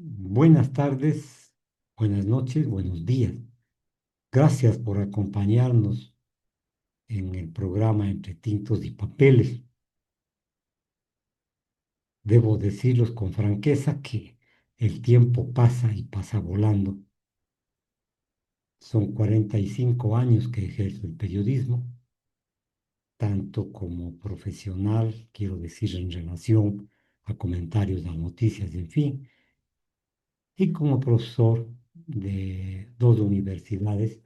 Buenas tardes, buenas noches, buenos días. Gracias por acompañarnos en el programa Entre Tintos y Papeles. Debo decirlos con franqueza que el tiempo pasa y pasa volando. Son 45 años que ejerzo el periodismo, tanto como profesional, quiero decir, en relación a comentarios, a noticias, en fin, y como profesor de dos universidades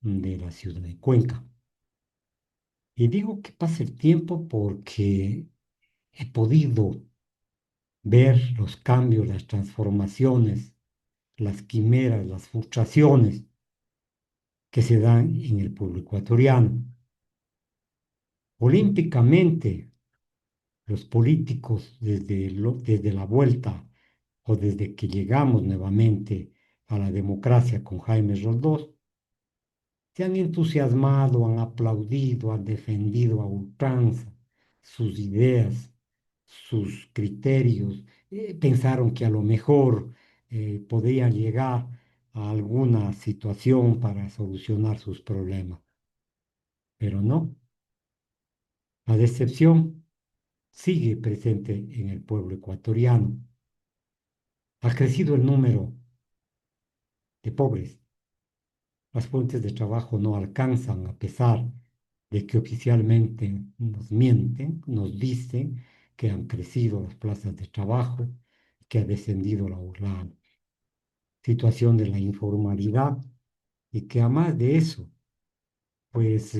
de la ciudad de Cuenca. Y digo que pasa el tiempo porque he podido ver los cambios, las transformaciones, las quimeras, las frustraciones que se dan en el pueblo ecuatoriano. Olímpicamente, los políticos desde la vuelta o desde que llegamos nuevamente a la democracia con Jaime Roldós, se han entusiasmado, han aplaudido, han defendido a ultranza sus ideas, sus criterios, pensaron que a lo mejor podían llegar a alguna situación para solucionar sus problemas, pero no, la decepción sigue presente en el pueblo ecuatoriano. Ha crecido el número de pobres, las fuentes de trabajo no alcanzan a pesar de que oficialmente nos mienten, nos dicen que han crecido las plazas de trabajo, que ha descendido la situación de la informalidad y que además de eso, pues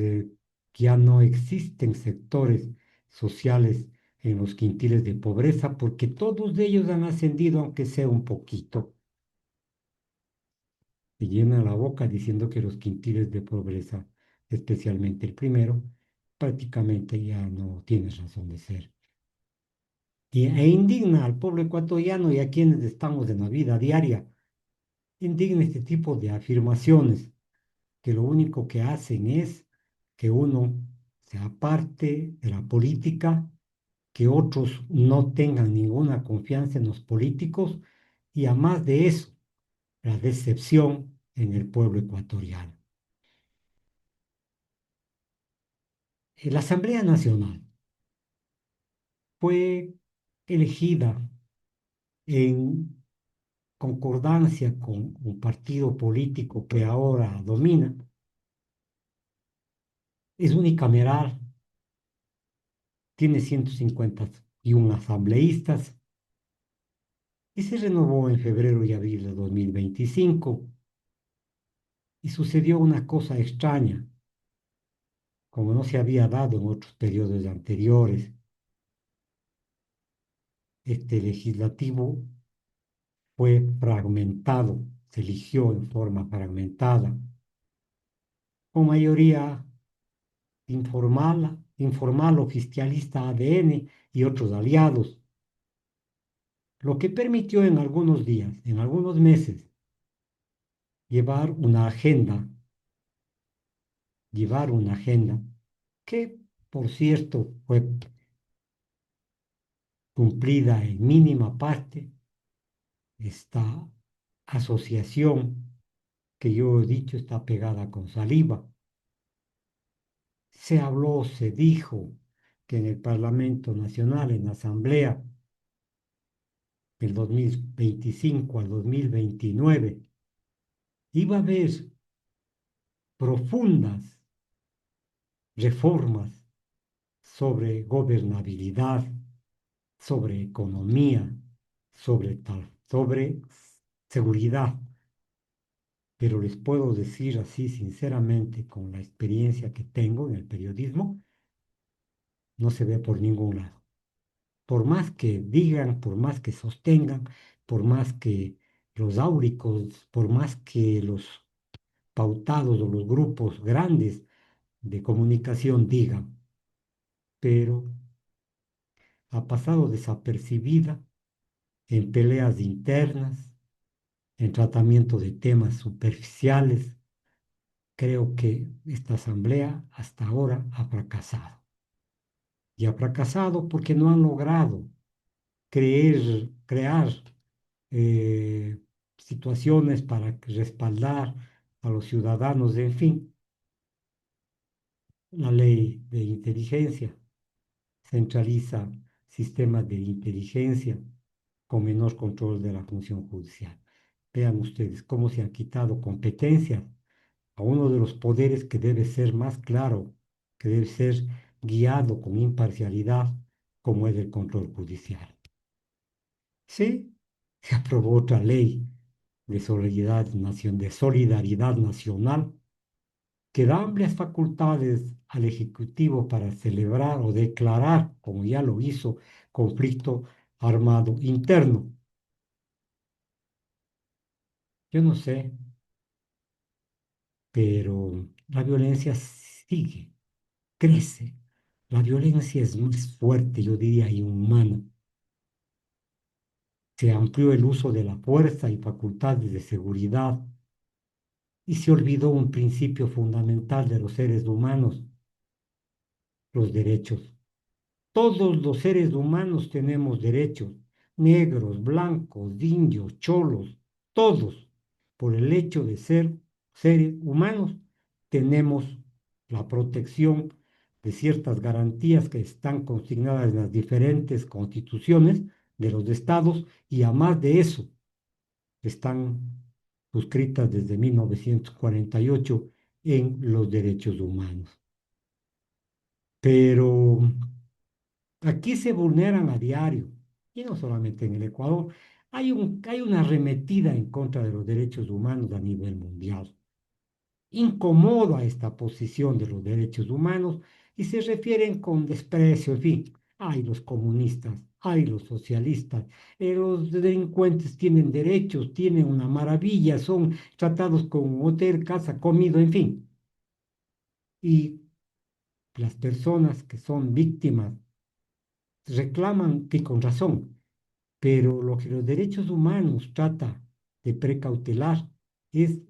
ya no existen sectores sociales en los quintiles de pobreza porque todos ellos han ascendido aunque sea un poquito. Se llena la boca diciendo que los quintiles de pobreza, especialmente el primero, prácticamente ya no tiene razón de ser. E indigna al pueblo ecuatoriano y a quienes estamos en la vida diaria. Indigna este tipo de afirmaciones que lo único que hacen es que uno se aparte de la política, que otros no tengan ninguna confianza en los políticos y además de eso, la decepción en el pueblo ecuatoriano. La Asamblea Nacional fue elegida en concordancia con un partido político que ahora domina, es unicameral, tiene 151 asambleístas y se renovó en febrero y abril de 2025. Y sucedió una cosa extraña, como no se había dado en otros periodos anteriores. Este legislativo fue fragmentado, se eligió en forma fragmentada, con mayoría informal oficialista ADN y otros aliados, lo que permitió en algunos días, en algunos meses, llevar una agenda, llevar una agenda que, por cierto, fue cumplida en mínima parte. Esta asociación que yo he dicho está pegada con saliva. Se habló, se dijo que en el Parlamento Nacional, en la Asamblea, del 2025 al 2029, iba a haber profundas reformas sobre gobernabilidad, sobre economía, sobre seguridad. Pero les puedo decir así sinceramente, con la experiencia que tengo en el periodismo, no se ve por ningún lado. Por más que digan, por más que sostengan, por más que los áuricos, por más que los pautados o los grupos grandes de comunicación digan, pero ha pasado desapercibida en peleas internas, en tratamiento de temas superficiales. Creo que esta asamblea hasta ahora ha fracasado. Y ha fracasado porque no han logrado crear eh, situaciones para respaldar a los ciudadanos, en fin, la ley de inteligencia centraliza sistemas de inteligencia con menor control de la función judicial. Vean ustedes cómo se han quitado competencias a uno de los poderes que debe ser más claro, que debe ser guiado con imparcialidad, como es el control judicial. Sí, se aprobó otra ley de solidaridad nacional que da amplias facultades al Ejecutivo para celebrar o declarar, como ya lo hizo, conflicto armado interno. Yo no sé, pero la violencia sigue, crece. La violencia es más fuerte, yo diría, inhumana. Se amplió el uso de la fuerza y facultades de seguridad y se olvidó un principio fundamental de los seres humanos, los derechos. Todos los seres humanos tenemos derechos, negros, blancos, indios, cholos, todos, por el hecho de ser seres humanos, tenemos la protección de ciertas garantías que están consignadas en las diferentes constituciones de los estados y además de eso están suscritas desde 1948 en los derechos humanos. Pero aquí se vulneran a diario, y no solamente en el Ecuador. Hay una arremetida en contra de los derechos humanos a nivel mundial. Incomoda esta posición de los derechos humanos y se refieren con desprecio, en fin, ay, los comunistas, ay, los socialistas, los delincuentes tienen derechos, tienen una maravilla, son tratados con hotel, casa, comido, en fin. Y las personas que son víctimas reclaman que con razón, pero lo que los derechos humanos trata de precautelar es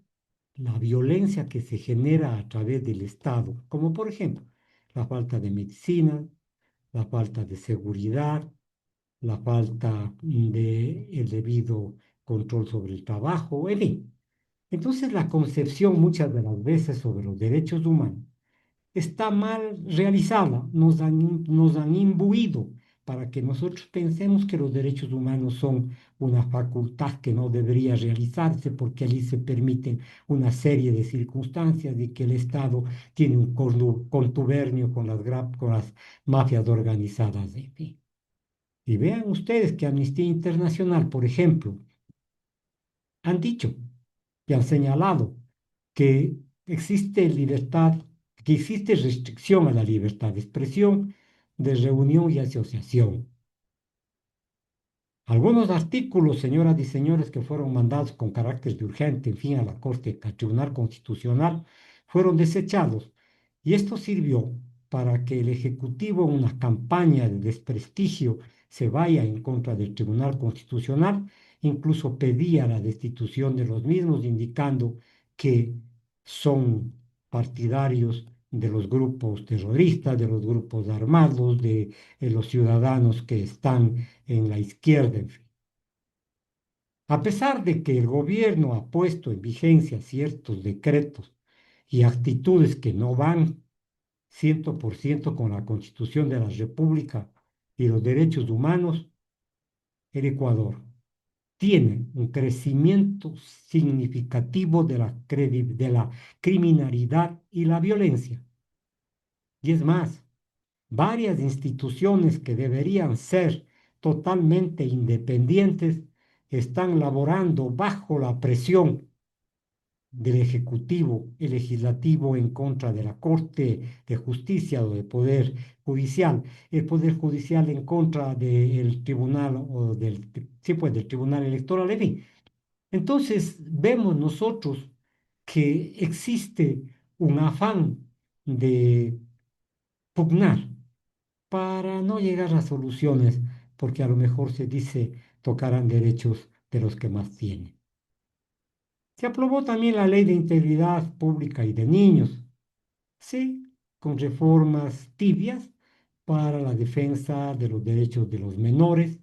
la violencia que se genera a través del Estado, como por ejemplo la falta de medicina, la falta de seguridad, la falta de el debido control sobre el trabajo, en fin. Entonces la concepción muchas de las veces sobre los derechos humanos está mal realizada, nos han imbuido para que nosotros pensemos que los derechos humanos son una facultad que no debería realizarse porque allí se permiten una serie de circunstancias y que el Estado tiene un contubernio con con las mafias organizadas. En fin. Y vean ustedes que Amnistía Internacional, por ejemplo, han dicho y han señalado que existe libertad, que existe restricción a la libertad de expresión, de reunión y asociación. Algunos artículos, señoras y señores, que fueron mandados con carácter de urgente, en fin, a la Corte, al Tribunal Constitucional, fueron desechados. Y esto sirvió para que el Ejecutivo, en una campaña de desprestigio, se vaya en contra del Tribunal Constitucional, incluso pedía la destitución de los mismos, indicando que son partidarios de los grupos terroristas, de los grupos armados, de los ciudadanos que están en la izquierda, en fin. A pesar de que el gobierno ha puesto en vigencia ciertos decretos y actitudes que no van 100% con la Constitución de la República y los derechos humanos, el Ecuador tiene un crecimiento significativo de de la criminalidad y la violencia. Y es más, varias instituciones que deberían ser totalmente independientes están laborando bajo la presión del Ejecutivo y Legislativo en contra de la Corte de Justicia o del Poder Judicial, el Poder Judicial en contra del Tribunal o sí, pues, del Tribunal Electoral, en fin. Entonces vemos nosotros que existe un afán de pugnar para no llegar a soluciones, porque a lo mejor se dice tocarán derechos de los que más tienen. Se aprobó también la Ley de Integridad Pública y de Niños, sí, con reformas tibias para la defensa de los derechos de los menores,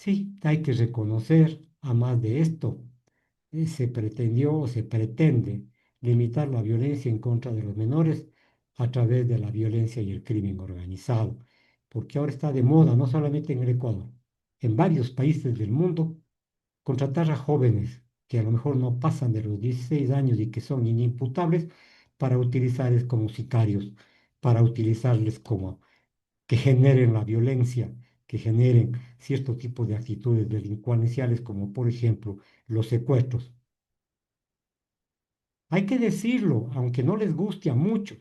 Sí, hay que reconocer, a más de esto, se pretendió o se pretende limitar la violencia en contra de los menores a través de la violencia y el crimen organizado, porque ahora está de moda, no solamente en el Ecuador, en varios países del mundo, contratar a jóvenes que a lo mejor no pasan de los 16 años y que son inimputables para utilizarles como sicarios, para utilizarles como que generen la violencia, que generen cierto tipo de actitudes delincuenciales, como por ejemplo los secuestros. Hay que decirlo, aunque no les guste a muchos,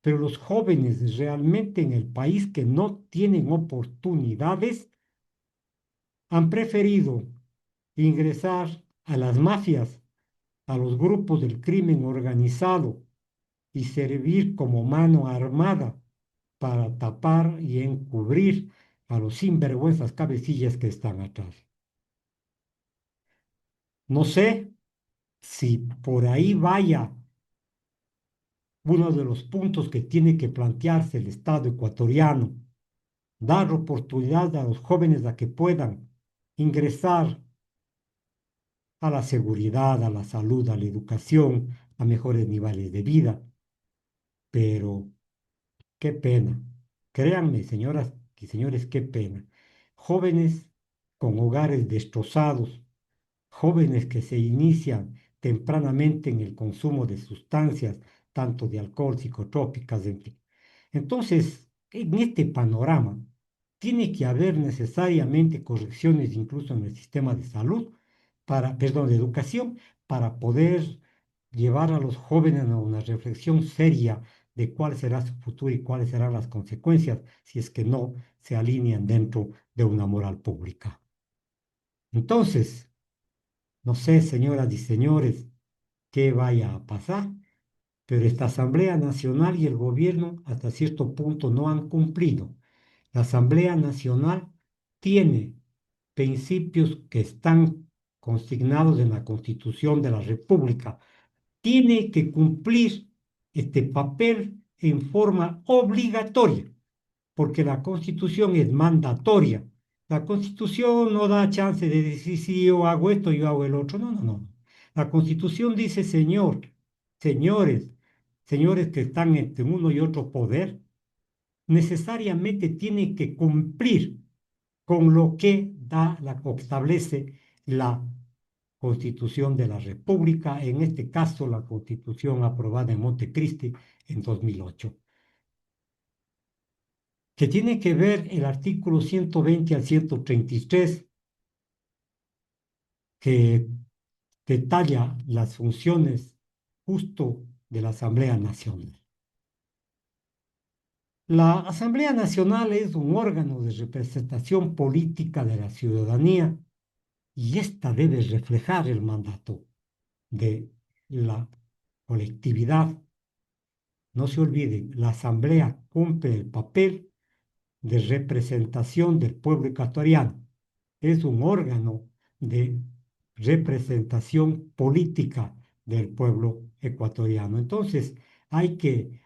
pero los jóvenes realmente en el país que no tienen oportunidades han preferido ingresar a las mafias, a los grupos del crimen organizado y servir como mano armada para tapar y encubrir a los sinvergüenzas cabecillas que están atrás. No sé si por ahí vaya uno de los puntos que tiene que plantearse el Estado ecuatoriano, dar oportunidad a los jóvenes a que puedan ingresar a la seguridad, a la salud, a la educación, a mejores niveles de vida. Pero qué pena. Créanme, señoras y señores, qué pena. Jóvenes con hogares destrozados, jóvenes que se inician tempranamente en el consumo de sustancias, tanto de alcohol, psicotrópicas, en fin. Entonces, en este panorama, tiene que haber necesariamente correcciones incluso en el sistema de salud, perdón, de educación, para poder llevar a los jóvenes a una reflexión seria de cuál será su futuro y cuáles serán las consecuencias si es que no se alinean dentro de una moral pública. Entonces, no sé, señoras y señores, qué vaya a pasar, pero esta Asamblea Nacional y el gobierno hasta cierto punto no han cumplido. La Asamblea Nacional tiene principios que están consignados en la Constitución de la República. Tiene que cumplir este papel en forma obligatoria, porque la Constitución es mandatoria. La Constitución no da chance de decir si yo hago esto, yo hago el otro. No, no, no. La Constitución dice, señor, señores, señores que están entre uno y otro poder, necesariamente tienen que cumplir con lo que da o establece la Constitución de la República, en este caso la Constitución aprobada en Montecristi en 2008, que tiene que ver el artículo 120 al 133, que detalla las funciones justo de la Asamblea Nacional. La Asamblea Nacional es un órgano de representación política de la ciudadanía y ésta debe reflejar el mandato de la colectividad. No se olviden, la Asamblea cumple el papel de representación del pueblo ecuatoriano. Es un órgano de representación política del pueblo ecuatoriano. Entonces, hay que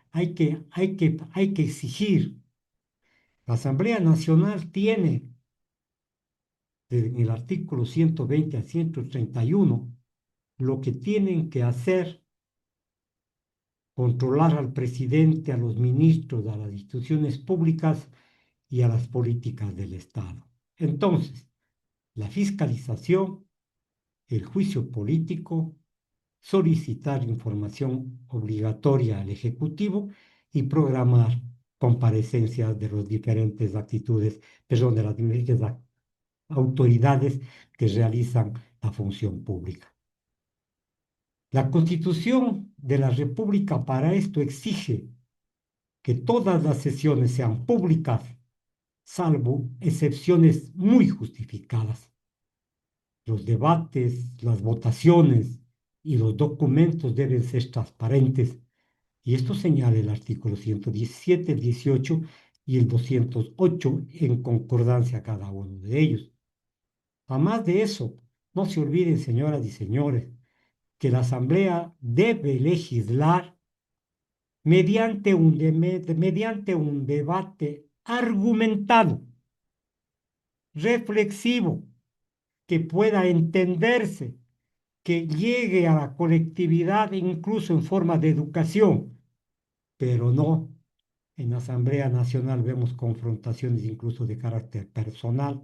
exigir. La Asamblea Nacional tiene, en el artículo 120 a 131, lo que tienen que hacer: controlar al presidente, a los ministros, a las instituciones públicas y a las políticas del Estado. Entonces, la fiscalización, el juicio político, solicitar información obligatoria al Ejecutivo y programar comparecencias de las diferentes actitudes, perdón, de las diferentes autoridades que realizan la función pública. La Constitución de la República para esto exige que todas las sesiones sean públicas, salvo excepciones muy justificadas. Los debates, las votaciones y los documentos deben ser transparentes, y esto señala el artículo 117, el 18 y el 208 en concordancia a cada uno de ellos. Además de eso, no se olviden, señoras y señores, que la Asamblea debe legislar mediante un debate argumentado. reflexivo, que pueda entenderse, que llegue a la colectividad incluso en forma de educación, pero no. En la Asamblea Nacional vemos confrontaciones incluso de carácter personal,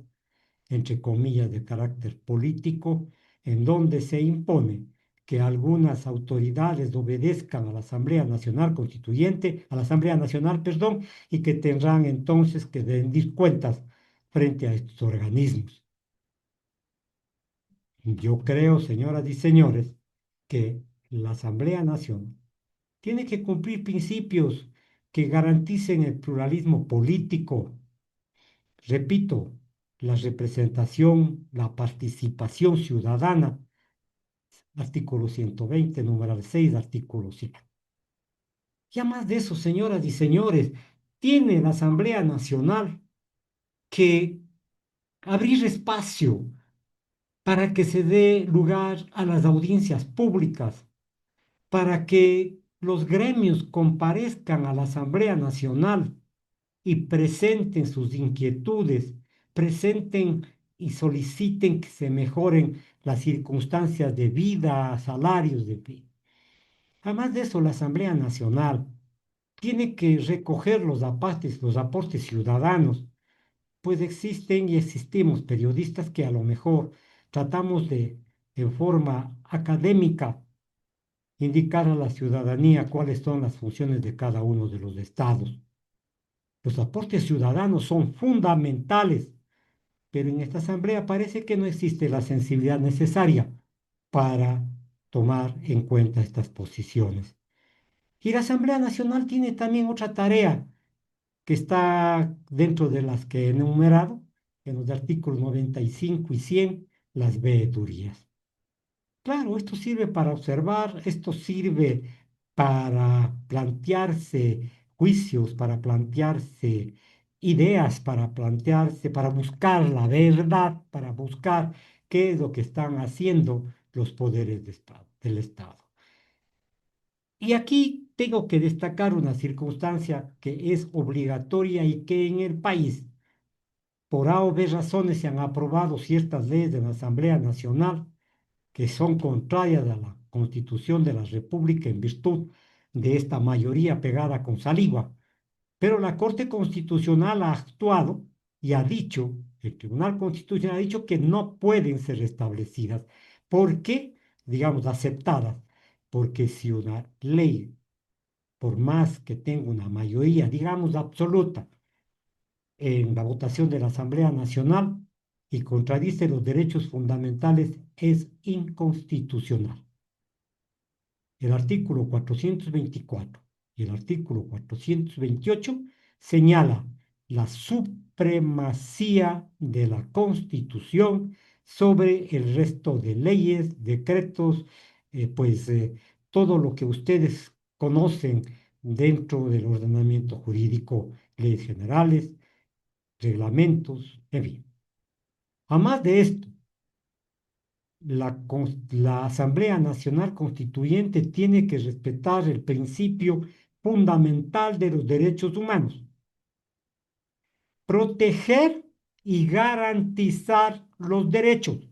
entre comillas, de carácter político, en donde se impone que algunas autoridades obedezcan a la Asamblea Nacional Constituyente, a la Asamblea Nacional, perdón, y que tendrán entonces que rendir cuentas frente a estos organismos. Yo creo, señoras y señores, que la Asamblea Nacional tiene que cumplir principios que garanticen el pluralismo político. Repito, la representación, la participación ciudadana, artículo 120, numeral 6, artículo 5. Ya más de eso, señoras y señores, tiene la Asamblea Nacional que abrir espacio para que se dé lugar a las audiencias públicas, para que los gremios comparezcan a la Asamblea Nacional y presenten sus inquietudes, presenten y soliciten que se mejoren las circunstancias de vida, salarios de vida. Además de eso, la Asamblea Nacional tiene que recoger los aportes ciudadanos, pues existen y existimos periodistas que a lo mejor tratamos de, en forma académica, indicar a la ciudadanía cuáles son las funciones de cada uno de los estados. Los aportes ciudadanos son fundamentales, pero en esta asamblea parece que no existe la sensibilidad necesaria para tomar en cuenta estas posiciones. Y la Asamblea Nacional tiene también otra tarea que está dentro de las que he enumerado, en los artículos 95 y 100, las veedurías. Claro, esto sirve para observar, esto sirve para plantearse juicios, para plantearse ideas, para buscar la verdad, para buscar qué es lo que están haciendo los poderes del Estado. Y aquí tengo que destacar una circunstancia que es obligatoria y que en el país, por A o B razones, se han aprobado ciertas leyes de la Asamblea Nacional que son contrarias a la Constitución de la República en virtud de esta mayoría pegada con saliva. Pero la Corte Constitucional ha actuado y ha dicho, el Tribunal Constitucional ha dicho que no pueden ser establecidas. ¿Por qué? Digamos, aceptadas. Porque si una ley, por más que tenga una mayoría, digamos, absoluta, en la votación de la Asamblea Nacional y contradice los derechos fundamentales, es inconstitucional. El artículo 424 y el artículo 428 señala la supremacía de la Constitución sobre el resto de leyes, decretos, todo lo que ustedes conocen dentro del ordenamiento jurídico, leyes generales, reglamentos, en fin. Además de esto, la Asamblea Nacional Constituyente tiene que respetar el principio fundamental de los derechos humanos, proteger y garantizar los derechos,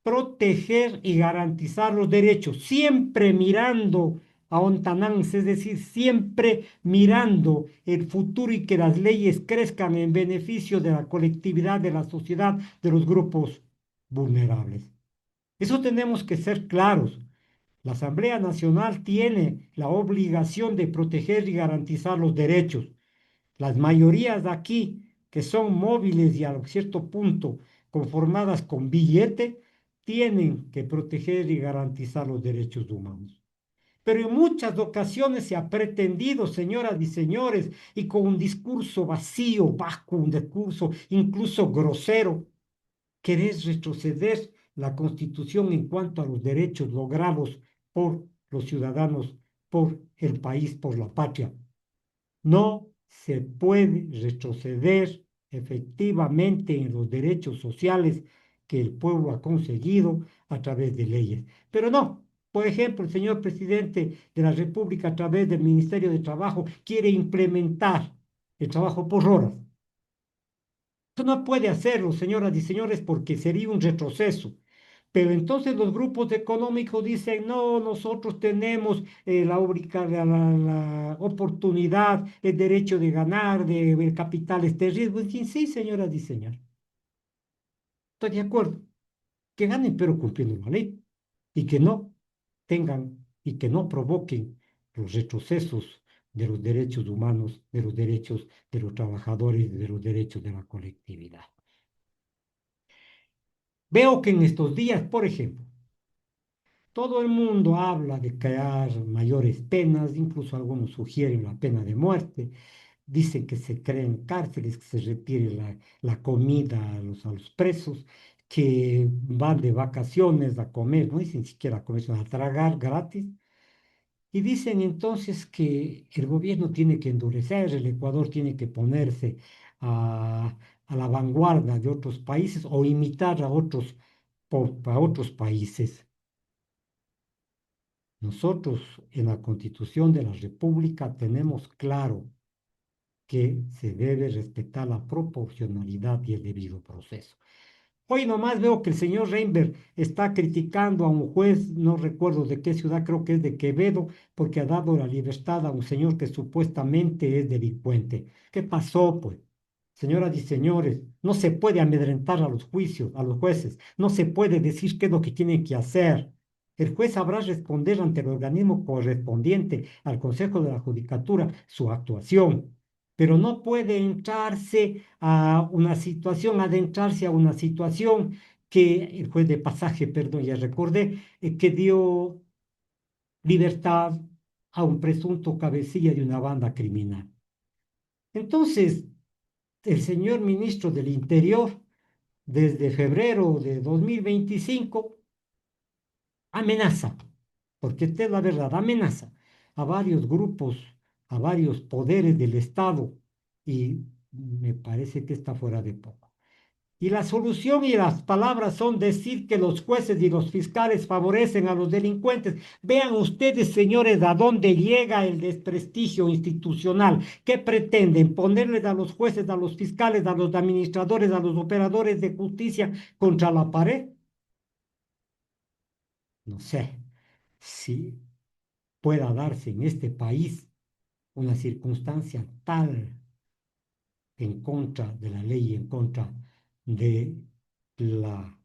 proteger y garantizar los derechos, siempre mirando a Ontanans, es decir, siempre mirando el futuro y que las leyes crezcan en beneficio de la colectividad, de la sociedad, de los grupos vulnerables. Eso tenemos que ser claros. La Asamblea Nacional tiene la obligación de proteger y garantizar los derechos. Las mayorías de aquí, que son móviles y a cierto punto conformadas con billete, tienen que proteger y garantizar los derechos humanos. Pero en muchas ocasiones se ha pretendido, señoras y señores, y con un discurso vacío, vacuo, un discurso incluso grosero, querer retroceder la Constitución en cuanto a los derechos logrados por los ciudadanos, por el país, por la patria. No se puede retroceder efectivamente en los derechos sociales que el pueblo ha conseguido a través de leyes. Pero no, por ejemplo, el señor presidente de la República a través del Ministerio de Trabajo quiere implementar el trabajo por horas. No puede hacerlo, señoras y señores, porque sería un retroceso. Pero entonces los grupos económicos dicen, no, nosotros tenemos la oportunidad, el derecho de ganar, de ver capitales de riesgo. Y sí, señoras y señores, estoy de acuerdo. Que ganen, pero cumpliendo la ley. Y que no tengan y que no provoquen los retrocesos de los derechos humanos, de los derechos de los trabajadores, de los derechos de la colectividad. Veo que en estos días, por ejemplo, todo el mundo habla de crear mayores penas, incluso algunos sugieren la pena de muerte, dicen que se creen cárceles, que se retire la comida a los presos, que van de vacaciones a comer, no dicen siquiera a comer, sino a tragar gratis. Y dicen entonces que el gobierno tiene que endurecer, el Ecuador tiene que ponerse a la vanguardia de otros países o imitar a otros países. Nosotros en la Constitución de la República tenemos claro que se debe respetar la proporcionalidad y el debido proceso. Hoy nomás veo que el señor Reinberg está criticando a un juez, no recuerdo de qué ciudad, creo que es de Quevedo, porque ha dado la libertad a un señor que supuestamente es delincuente. ¿Qué pasó, pues? Señoras y señores, no se puede amedrentar a los juicios, a los jueces, no se puede decir qué es lo que tienen que hacer. El juez sabrá responder ante el organismo correspondiente al Consejo de la Judicatura su actuación, pero no puede entrarse a una situación, adentrarse a una situación que el juez de pasaje, perdón, ya recordé, que dio libertad a un presunto cabecilla de una banda criminal. Entonces, el señor ministro del Interior, desde febrero de 2025, amenaza, porque esta es la verdad, amenaza a varios grupos, a varios poderes del Estado, y me parece que está fuera de poco. Y la solución y las palabras son decir que los jueces y los fiscales favorecen a los delincuentes. Vean ustedes, señores, a dónde llega el desprestigio institucional. ¿Qué pretenden? ¿Ponerles a los jueces, a los fiscales, a los administradores, a los operadores de justicia contra la pared? No sé si pueda darse en este país una circunstancia tal en contra de la ley, en contra de la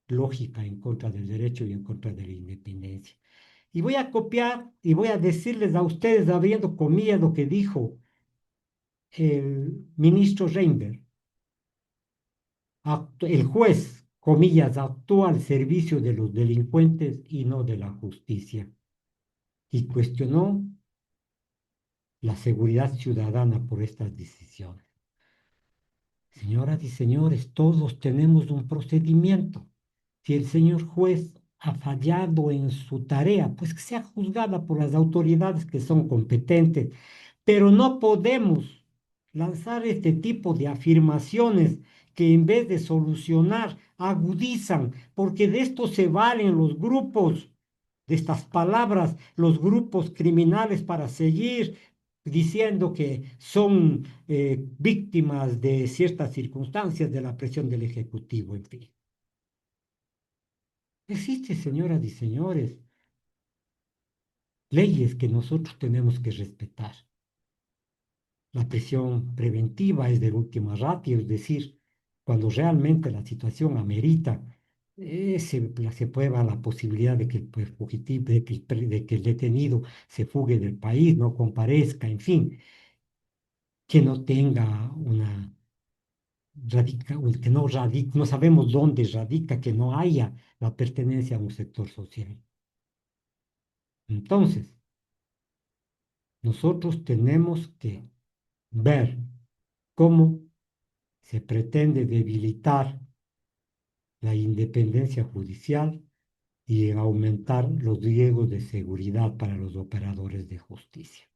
lógica, en contra del derecho y en contra de la independencia. Y voy a copiar y voy a decirles a ustedes, abriendo comillas, lo que dijo el ministro Reinberg. El juez, comillas, actúa al servicio de los delincuentes y no de la justicia. Y cuestionó la seguridad ciudadana por estas decisiones. Señoras y señores, todos tenemos un procedimiento. Si el señor juez ha fallado en su tarea, pues que sea juzgada por las autoridades que son competentes, pero no podemos lanzar este tipo de afirmaciones que en vez de solucionar, agudizan, porque de esto se valen los grupos, de estas palabras, los grupos criminales para seguir diciendo que son víctimas de ciertas circunstancias de la presión del Ejecutivo, en fin. Existe, señoras y señores, leyes que nosotros tenemos que respetar. La prisión preventiva es de última ratio, es decir, cuando realmente la situación amerita, se prueba la posibilidad de que el fugitivo, de que el detenido se fugue del país, no comparezca, en fin, que no tenga una que no radica, no sabemos dónde radica, que no haya la pertenencia a un sector social. Entonces, nosotros tenemos que ver cómo se pretende debilitar la independencia judicial y aumentar los riesgos de seguridad para los operadores de justicia.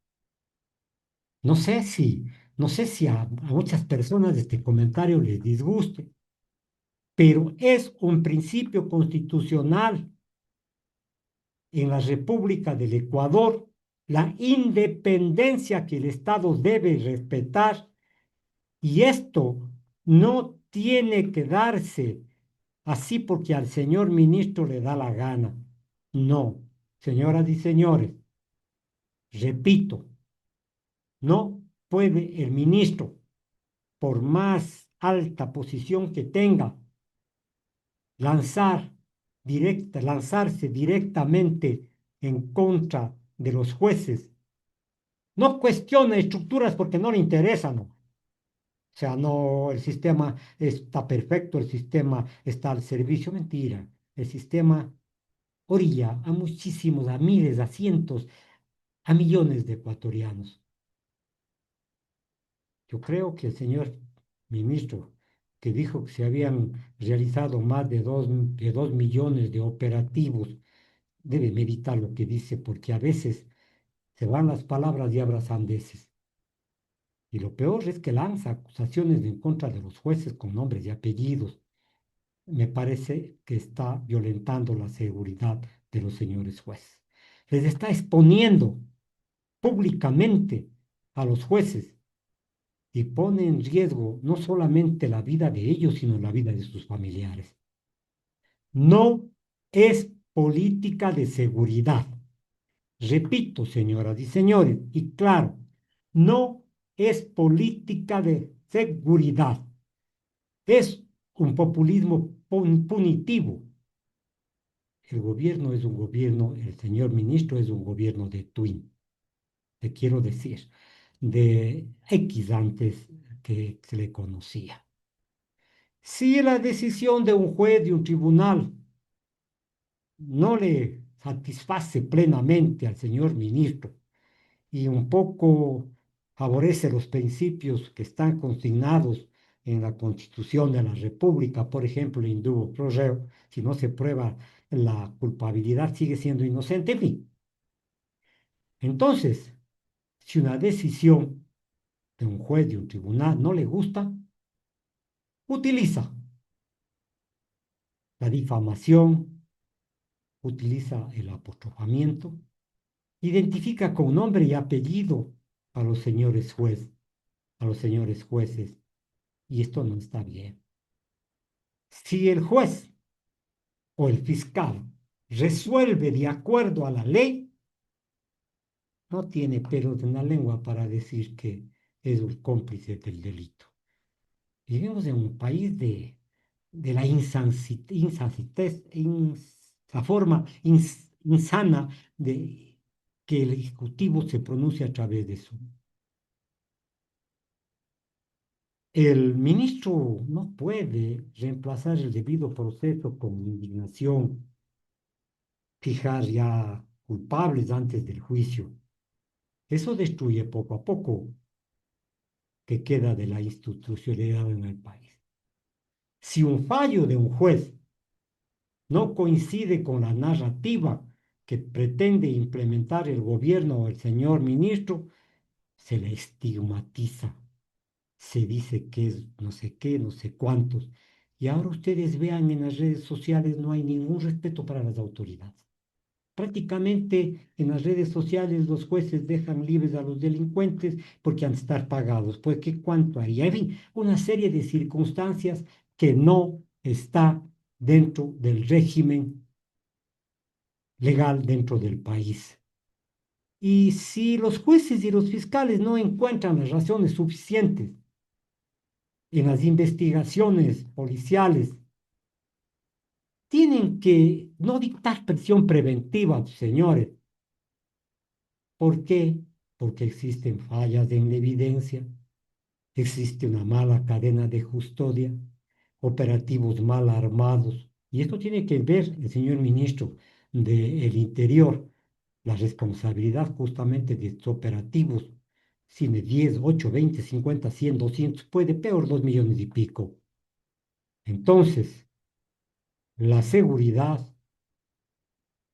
No sé si, no sé si a muchas personas este comentario les disguste, pero es un principio constitucional en la República del Ecuador la independencia que el Estado debe respetar, y esto no tiene que darse así porque al señor ministro le da la gana. No, señoras y señores, repito, no puede el ministro, por más alta posición que tenga, lanzarse directamente en contra de los jueces. No cuestiona estructuras porque no le interesan, ¿no? O sea, no, el sistema está perfecto, el sistema está al servicio. Mentira. El sistema orilla a muchísimos, a miles, a cientos, a millones de ecuatorianos. Yo creo que el señor ministro, que dijo que se habían realizado más de 2 millones de operativos, debe meditar lo que dice, porque a veces se van las palabras y habla sandeces. Y lo peor es que lanza acusaciones en contra de los jueces con nombres y apellidos. Me parece que está violentando la seguridad de los señores jueces. Les está exponiendo públicamente a los jueces y pone en riesgo no solamente la vida de ellos, sino la vida de sus familiares. No es política de seguridad. Repito, señoras y señores, y claro, no es política de seguridad. Es un populismo punitivo. El gobierno es un gobierno, el señor ministro es un gobierno de Twin, te quiero decir, de X antes que se le conocía. Si la decisión de un juez de un tribunal no le satisface plenamente al señor ministro y un poco favorece los principios que están consignados en la Constitución de la República, por ejemplo, el indulto pro reo, si no se prueba la culpabilidad, sigue siendo inocente, en fin. Entonces, si una decisión de un juez de un tribunal no le gusta, utiliza la difamación, utiliza el apostrofamiento, identifica con nombre y apellido a los señores a los señores jueces, y esto no está bien. Si el juez o el fiscal resuelve de acuerdo a la ley, no tiene pelos en la lengua para decir que es un cómplice del delito. Vivimos en un país de la la forma insana de que el Ejecutivo se pronuncia a través de eso. El ministro no puede reemplazar el debido proceso con indignación, fijar ya culpables antes del juicio. Eso destruye poco a poco que queda de la institucionalidad en el país. Si un fallo de un juez no coincide con la narrativa que pretende implementar el gobierno o el señor ministro, se le estigmatiza, se dice que es no sé qué, no sé cuántos. Y ahora ustedes vean en las redes sociales no hay ningún respeto para las autoridades. Prácticamente en las redes sociales los jueces dejan libres a los delincuentes porque han de estar pagados. Pues qué cuánto haría. En fin, una serie de circunstancias que no está dentro del régimen legal dentro del país. Y si los jueces y los fiscales no encuentran las razones suficientes en las investigaciones policiales, tienen que no dictar prisión preventiva, señores. ¿Por qué? Porque existen fallas en la evidencia, existe una mala cadena de custodia, operativos mal armados. Y esto tiene que ver el señor ministro del Interior, la responsabilidad justamente de estos operativos. Tiene 10, 8, 20, 50, 100, 200, puede peor 2 millones y pico. Entonces, la seguridad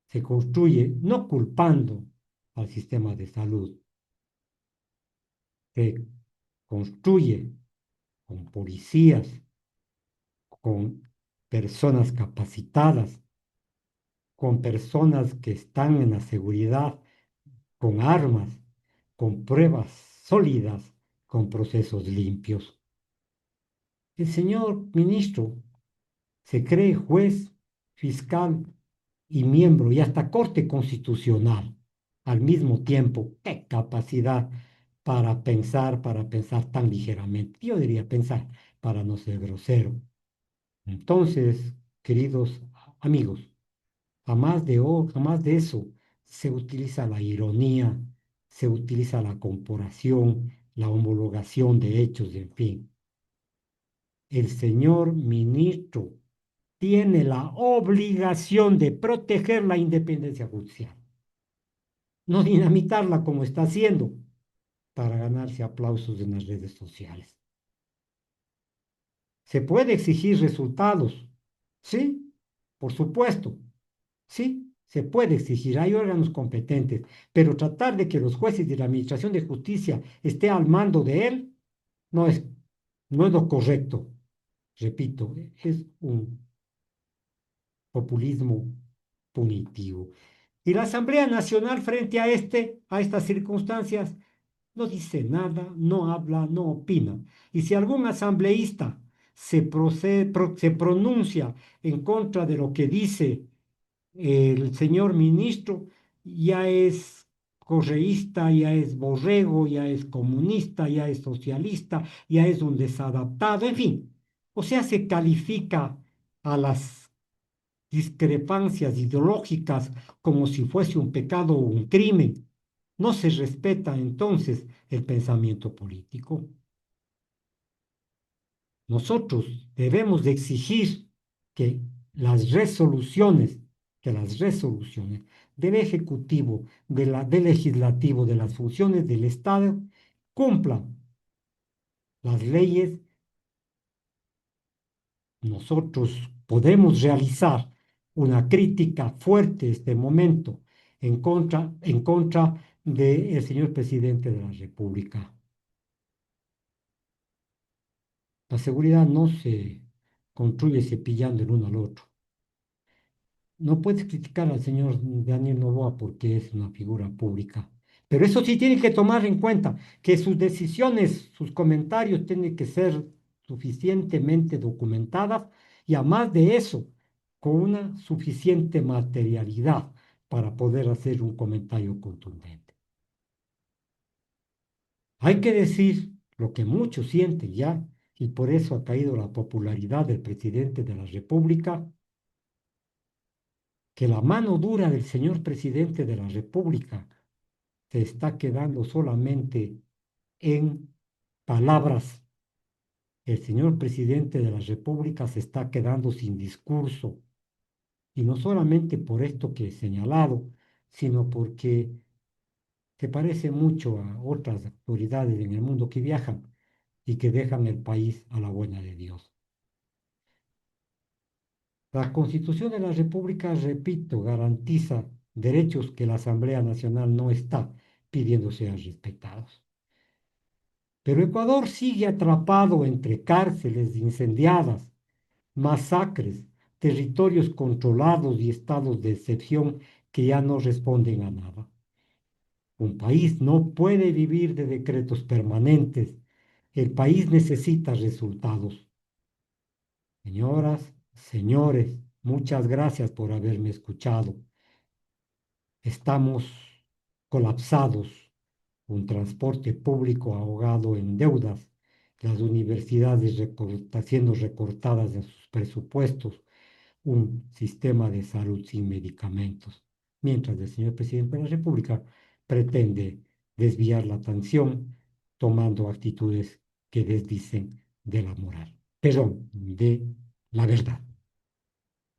se construye no culpando al sistema de salud, se construye con policías, con personas capacitadas, con personas que están en la seguridad, con armas, con pruebas sólidas, con procesos limpios. El señor ministro se cree juez, fiscal y miembro y hasta Corte Constitucional al mismo tiempo. ¡Qué capacidad para pensar tan ligeramente! Yo diría pensar, para no ser grosero. Entonces, queridos amigos, jamás de eso se utiliza la ironía, se utiliza la comparación, la homologación de hechos, en fin. El señor ministro tiene la obligación de proteger la independencia judicial, no dinamitarla como está haciendo para ganarse aplausos en las redes sociales. ¿Se puede exigir resultados? Sí, por supuesto. Sí, se puede exigir, hay órganos competentes, pero tratar de que los jueces de la Administración de Justicia esté al mando de él no es, no es lo correcto. Repito, es un populismo punitivo. Y la Asamblea Nacional frente a estas circunstancias no dice nada, no habla, no opina. Y si algún asambleísta se pronuncia en contra de lo que dice el señor ministro, ya es correísta, ya es borrego, ya es comunista, ya es socialista, ya es un desadaptado, en fin. O sea, se califica a las discrepancias ideológicas como si fuese un pecado o un crimen. No se respeta entonces el pensamiento político. Nosotros debemos de exigir que las resoluciones, que las resoluciones del Ejecutivo, del Legislativo, de las funciones del Estado, cumplan las leyes. Nosotros podemos realizar una crítica fuerte este momento en contra del señor presidente de la República. La seguridad no se construye cepillando el uno al otro. No puedes criticar al señor Daniel Noboa porque es una figura pública. Pero eso sí tiene que tomar en cuenta que sus decisiones, sus comentarios tienen que ser suficientemente documentadas y además de eso, con una suficiente materialidad para poder hacer un comentario contundente. Hay que decir lo que muchos sienten ya, y por eso ha caído la popularidad del presidente de la República, que la mano dura del señor presidente de la República se está quedando solamente en palabras. El señor presidente de la República se está quedando sin discurso. Y no solamente por esto que he señalado, sino porque se parece mucho a otras autoridades en el mundo que viajan y que dejan el país a la buena de Dios. La Constitución de la República, repito, garantiza derechos que la Asamblea Nacional no está pidiendo sean respetados. Pero Ecuador sigue atrapado entre cárceles incendiadas, masacres, territorios controlados y estados de excepción que ya no responden a nada. Un país no puede vivir de decretos permanentes. El país necesita resultados. Señoras, señores, muchas gracias por haberme escuchado. Estamos colapsados, un transporte público ahogado en deudas, las universidades siendo recortadas en sus presupuestos, un sistema de salud sin medicamentos, mientras el señor presidente de la República pretende desviar la atención tomando actitudes que desdicen de la moral, perdón, de la verdad.